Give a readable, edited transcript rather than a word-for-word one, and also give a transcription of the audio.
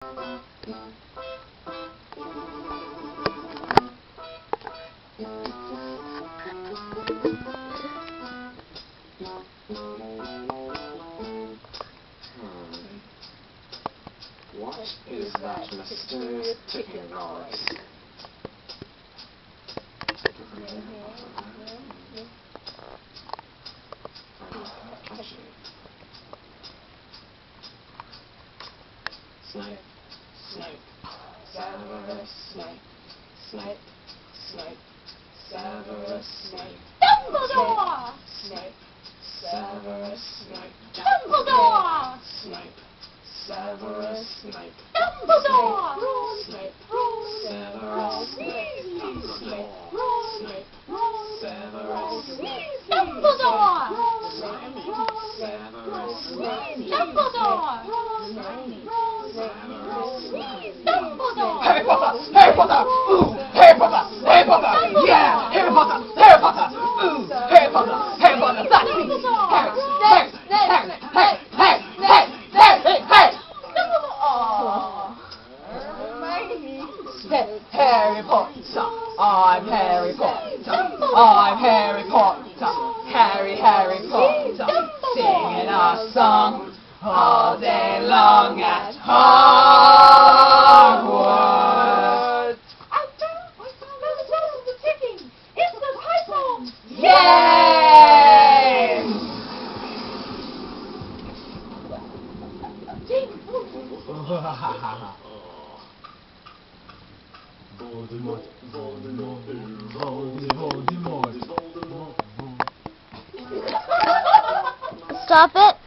What is that mysterious ticking noise? Snape, Snape, Severus Snape, Snape, Snape, Severus Snape, Dumbledore! Snape, Severus Snape, Dumbledore! Snape, Severus Snape, Dumbledore! Snape, Severus Snape, Snape, Snape, Severus Snape, Dumbledore! Severus Snape, Dumbledore! Dumbledore! Harry Potter! Harry Potter! Ooh! Harry Potter! Harry Potter! Yeah! Harry Potter! Harry Potter! Ooh! Harry Potter! Harry Potter! That's me! Harry! Harry! Harry! Harry! Harry! Harry! Harry! Harry! Harry Potter! I'm Harry Potter! I'm Harry Potter! Harry Potter! Singing a song all day long at Hogwarts! I found the ticking! It's the pipe bomb! Yay! Voldemort, Voldemort, Voldemort, Voldemort. Stop it.